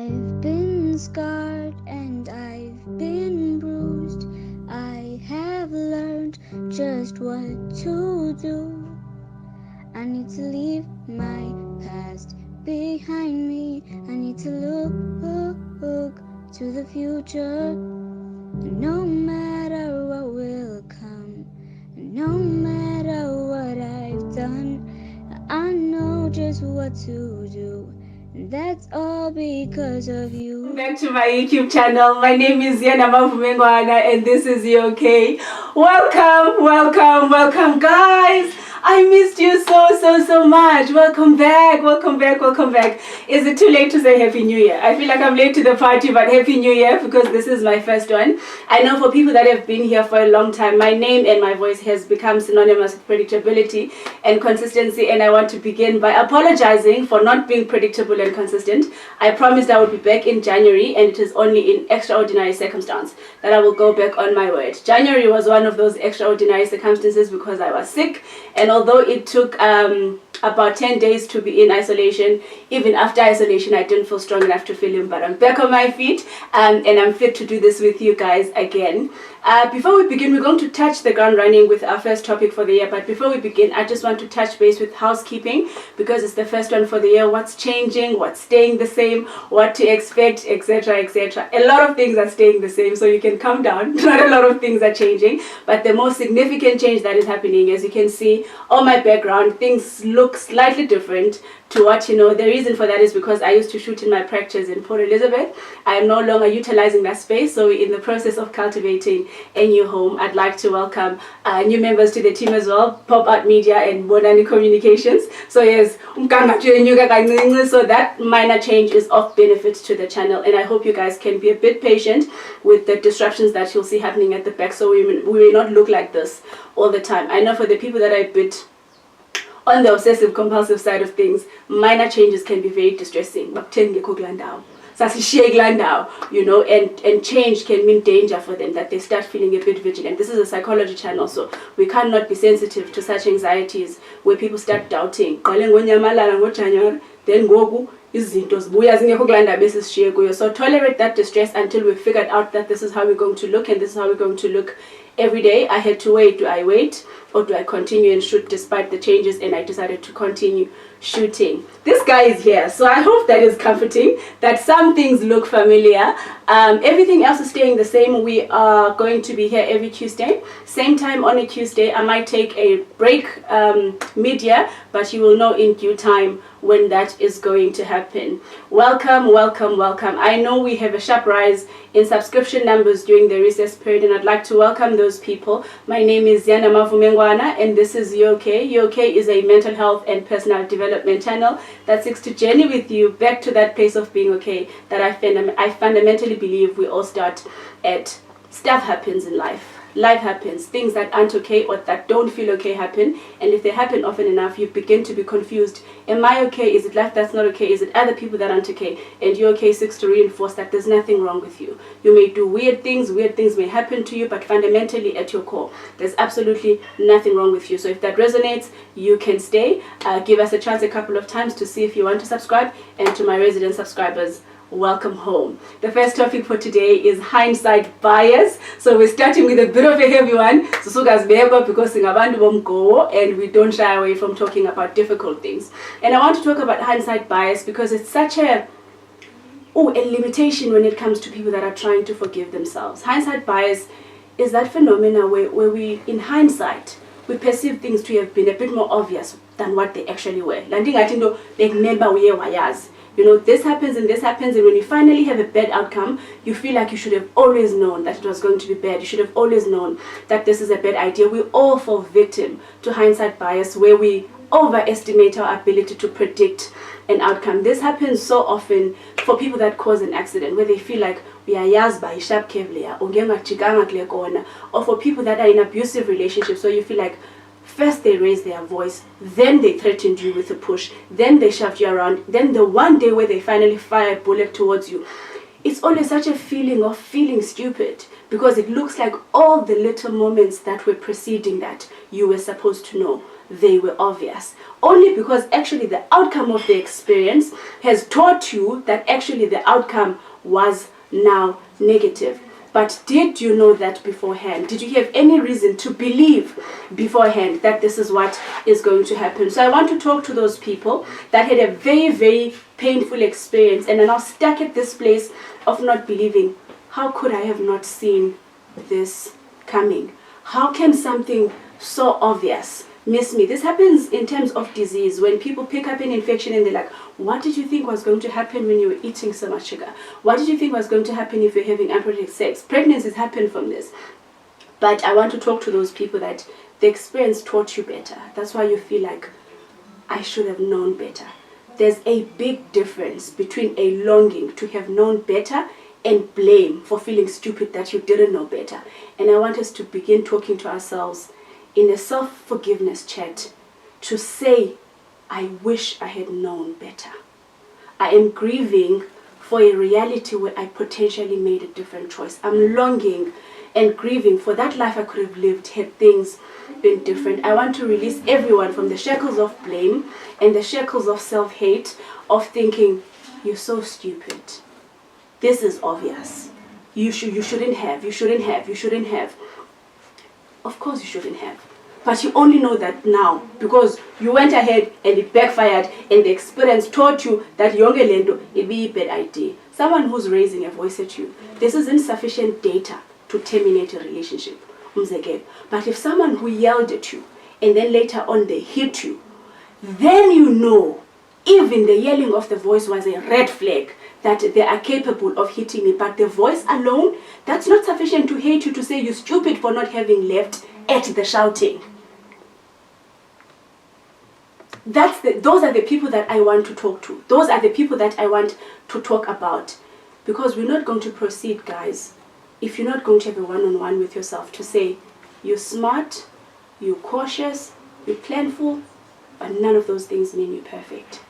I've been scarred and I've been bruised. I have learned just what to do. I need to leave my past behind me. I need to look to the future. No matter what will come, no matter what I've done, I know just what to do. And that's all because of you. Back to my YouTube channel. My name is Yana Mavumengwana and this is okay. Welcome guys. I missed you so much. Welcome back. Is it too late to say Happy New Year? I feel like I'm late to the party, but Happy New Year because this is my first one. I know for people that have been here for a long time, my name and my voice has become synonymous with predictability and consistency, and I want to begin by apologizing for not being predictable and consistent. I promised I would be back in January, and it is only in extraordinary circumstance that I will go back on my word. January was one of those extraordinary circumstances because I was sick, and although it took about 10 days to be in isolation, even after isolation I didn't feel strong enough to film, but I'm back on my feet and I'm fit to do this with you guys again. Before we begin, we're going to touch the ground running with our first topic for the year, but before we begin, I just want to touch base with housekeeping because it's the first one for the year. What's changing, what's staying the same, what to expect, etc. A lot of things are staying the same, so you can calm down. Not a lot of things are changing, but the most significant change that is happening, as you can see on my background, things look slightly different to what you know. The reason for that is because I used to shoot in my practice in Port Elizabeth. I am no longer utilizing that space, so in the process of cultivating a new home, I'd like to welcome new members to the team as well, Pop Art Media and Bonani Communications. So yes, so that minor change is of benefit to the channel, and I hope you guys can be a bit patient with the disruptions that you'll see happening at the back, so we may not look like this all the time. I know for the people that are a bit on the obsessive compulsive side of things, minor changes can be very distressing. You know, and change can mean danger for them, that they start feeling a bit vigilant. This is a psychology channel, so we cannot be sensitive to such anxieties where people start doubting. Then go so tolerate that distress until we figured out that this is how we're going to look, and this is how we're going to look every day. I had to wait. Do I wait or do I continue and shoot despite the changes? And I decided to continue shooting. This guy is here, so I hope that is comforting, that some things look familiar. Everything else is staying the same. We are going to be here every Tuesday, same time on a Tuesday. I might take a break mid-year, but you will know in due time when that is going to happen. Welcome. I know we have a sharp rise in subscription numbers during the recess period, and I'd like to welcome those people. My name is Yana Mavumengwana, and this is Okay. Okay is a mental health and personal development channel that seeks to journey with you back to that place of being okay that I fundamentally believe we all start at. Stuff happens in life. Life happens. Things that aren't okay or that don't feel okay happen, and if they happen often enough, you begin to be confused. Am I okay? Is it life that's not okay? Is it other people that aren't okay? And you okay seeks to reinforce that there's nothing wrong with you. You may do weird things may happen to you, but fundamentally at your core, there's absolutely nothing wrong with you. So if that resonates, you can stay. Give us a chance a couple of times to see if you want to subscribe, and to my resident subscribers, welcome home. The first topic for today is hindsight bias. So we're starting with a bit of a heavy one, because and we don't shy away from talking about difficult things. And I want to talk about hindsight bias because it's such a limitation when it comes to people that are trying to forgive themselves. Hindsight bias is that phenomena where we, in hindsight, we perceive things to have been a bit more obvious than what they actually were. You know, this happens, and when you finally have a bad outcome, you feel like you should have always known that it was going to be bad. You should have always known that this is a bad idea. We all fall victim to hindsight bias, where we overestimate our ability to predict an outcome. This happens so often for people that cause an accident, where they feel like we are yazed by sharp kevlar, or for people that are in abusive relationships, so you feel like first they raised their voice, then they threatened you with a push, then they shoved you around, then the one day where they finally fire a bullet towards you. It's always such a feeling of feeling stupid, because it looks like all the little moments that were preceding that you were supposed to know they were obvious. Only because actually the outcome of the experience has taught you that actually the outcome was now negative. But did you know that beforehand? Did you have any reason to believe beforehand that this is what is going to happen? So I want to talk to those people that had a very, very painful experience and are now stuck at this place of not believing. How could I have not seen this coming? How can something so obvious miss me? This happens in terms of disease. When people pick up an infection and they're like, what did you think was going to happen when you were eating so much sugar? What did you think was going to happen if you're having unprotected sex? Pregnancies happen from this. But I want to talk to those people that the experience taught you better. That's why you feel like, I should have known better. There's a big difference between a longing to have known better and blame for feeling stupid that you didn't know better. And I want us to begin talking to ourselves in a self-forgiveness chat to say, I wish I had known better. I am grieving for a reality where I potentially made a different choice. I'm longing and grieving for that life I could have lived had things been different. I want to release everyone from the shackles of blame and the shackles of self-hate, of thinking, you're so stupid. This is obvious. You shouldn't have. Of course you shouldn't have. But you only know that now because you went ahead and it backfired and the experience taught you that younger lendo, it'd be a bad idea. Someone who's raising a voice at you, this is insufficient data to terminate a relationship. But if someone who yelled at you and then later on they hit you, then you know even the yelling of the voice was a red flag that they are capable of hitting me. But the voice alone, that's not sufficient to hate you, to say you're stupid for not having left at the shouting. Those are the people that I want to talk to. Those are the people that I want to talk about. Because we're not going to proceed, guys, if you're not going to have a one-on-one with yourself to say, you're smart, you're cautious, you're planful, but none of those things mean you're perfect.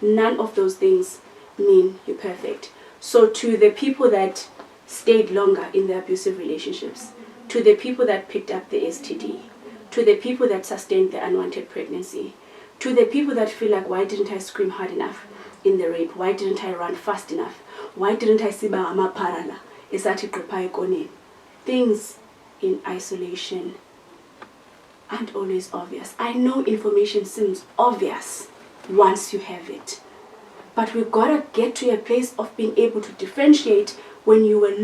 None of those things mean you're perfect. So to the people that stayed longer in their abusive relationships, to the people that picked up the STD, to the people that sustained the unwanted pregnancy, to the people that feel like, why didn't I scream hard enough in the rape? Why didn't I run fast enough? Why didn't I siba amaparala? Things in isolation aren't always obvious. I know information seems obvious once you have it. But we've got to get to a place of being able to differentiate when you are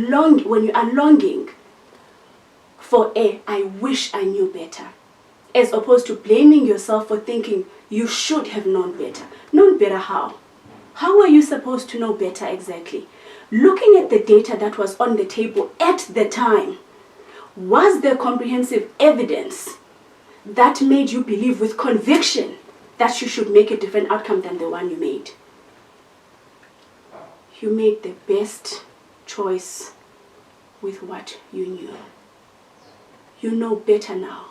longing for I wish I knew better, as opposed to blaming yourself for thinking you should have known better. Known better how? How are you supposed to know better exactly? Looking at the data that was on the table at the time, was there comprehensive evidence that made you believe with conviction that you should make a different outcome than the one you made? You made the best choice with what you knew. You know better now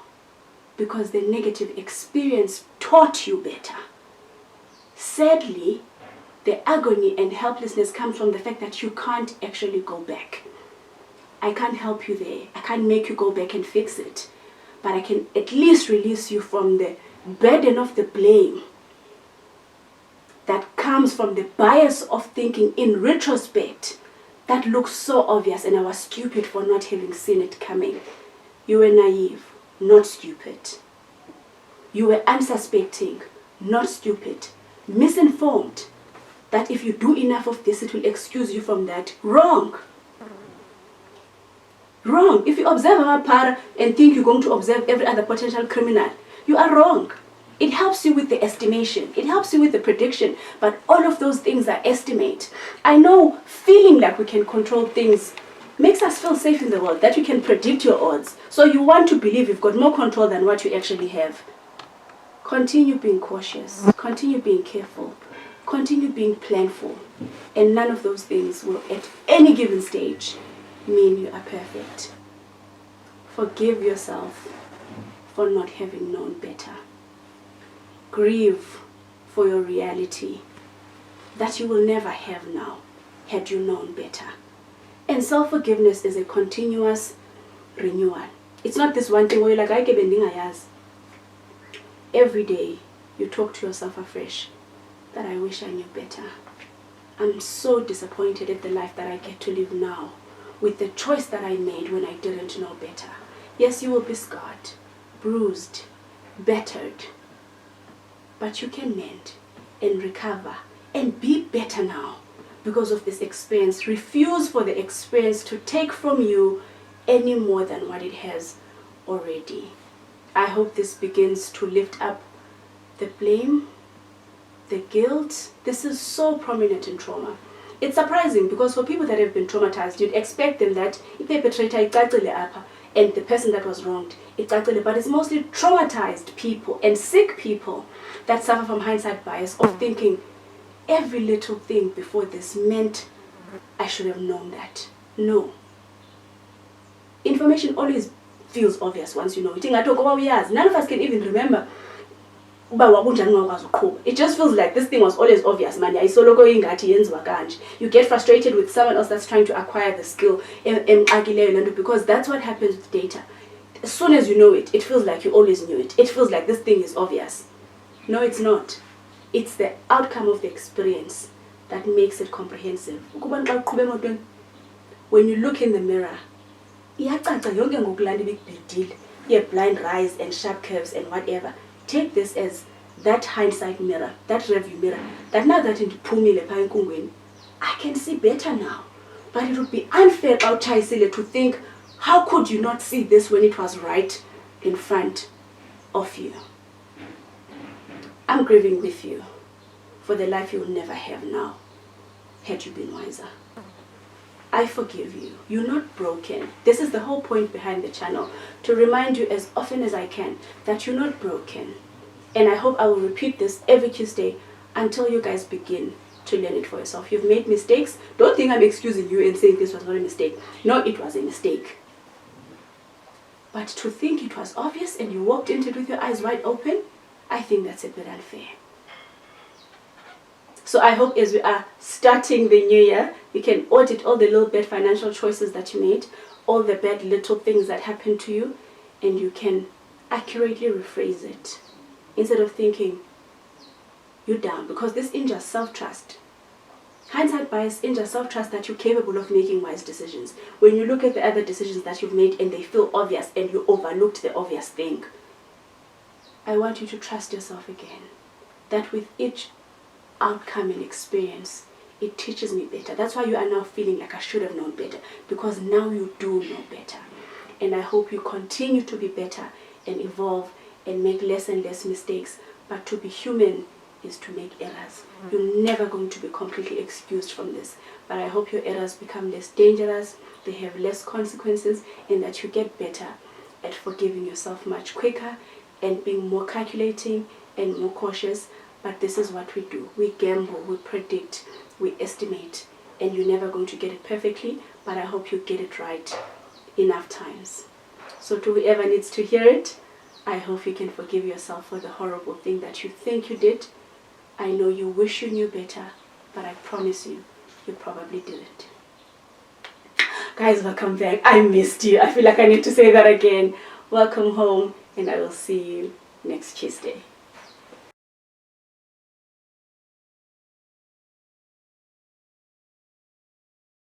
because the negative experience taught you better. Sadly, the agony and helplessness comes from the fact that you can't actually go back. I can't help you there. I can't make you go back and fix it. But I can at least release you from the burden of the blame that comes from the bias of thinking in retrospect that looks so obvious and I was stupid for not having seen it coming. You were naive, not stupid. You were unsuspecting, not stupid. Misinformed, that if you do enough of this, it will excuse you from that. Wrong. Wrong. If you observe our para and think you're going to observe every other potential criminal, you are wrong. It helps you with the estimation. It helps you with the prediction. But all of those things are estimate. I know feeling like we can control things makes us feel safe in the world, that you can predict your odds. So you want to believe you've got more control than what you actually have. Continue being cautious. Continue being careful. Continue being planful. And none of those things will at any given stage mean you are perfect. Forgive yourself for not having known better. Grieve for your reality that you will never have now had you known better. And self-forgiveness is a continuous renewal. It's not this one thing where you're like, I keep ending ayaz. every day you talk to yourself afresh that I wish I knew better. I'm so disappointed at the life that I get to live now with the choice that I made when I didn't know better. Yes, you will be scarred, bruised, battered, but you can mend and recover and be better now because of this experience. Refuse for the experience to take from you any more than what it has already. I hope this begins to lift up the blame, the guilt. This is so prominent in trauma. It's surprising because for people that have been traumatized, you'd expect them that if they perpetrator and the person that was wronged, but it's mostly traumatized people and sick people that suffer from hindsight bias of thinking every little thing before this meant I should have known that. No. Information always feels obvious once you know it. None of us can even remember. It just feels like this thing was always obvious, man. You get frustrated with someone else that's trying to acquire the skill because that's what happens with data. As soon as you know it, it feels like you always knew it. It feels like this thing is obvious. No, it's not. It's the outcome of the experience that makes it comprehensive. When you look in the mirror, blind eyes and sharp curves and whatever. Take this as that hindsight mirror, that review mirror, that now that I can see better now. But it would be unfair to think, how could you not see this when it was right in front of you? I'm grieving with you for the life you will never have now, had you been wiser. I forgive you. You're not broken. This is the whole point behind the channel, to remind you as often as I can that you're not broken. And I hope I will repeat this every Tuesday until you guys begin to learn it for yourself. You've made mistakes. Don't think I'm excusing you and saying this was not a mistake. No, it was a mistake. But to think it was obvious and you walked into it with your eyes wide open, I think that's a bit unfair. So I hope as we are starting the new year, you can audit all the little bad financial choices that you made, all the bad little things that happened to you, and you can accurately rephrase it. Instead of thinking, you're down, because this injures self-trust. Hindsight bias injures self-trust that you're capable of making wise decisions. When you look at the other decisions that you've made and they feel obvious and you overlooked the obvious thing, I want you to trust yourself again. That with each outcome and experience, it teaches me better. That's why you are now feeling like I should have known better, because now you do know better. And I hope you continue to be better and evolve and make less and less mistakes. But to be human is to make errors. You're never going to be completely excused from this. But I hope your errors become less dangerous, they have less consequences, and that you get better at forgiving yourself much quicker and being more calculating and more cautious. But this is what we do. We gamble, we predict, we estimate, and you're never going to get it perfectly, but I hope you get it right enough times. So to whoever needs to hear it, I hope you can forgive yourself for the horrible thing that you think you did. I know you wish you knew better, but I promise you, you probably didn't. Guys, welcome back. I missed you. I feel like I need to say that again. Welcome home, and I will see you next Tuesday.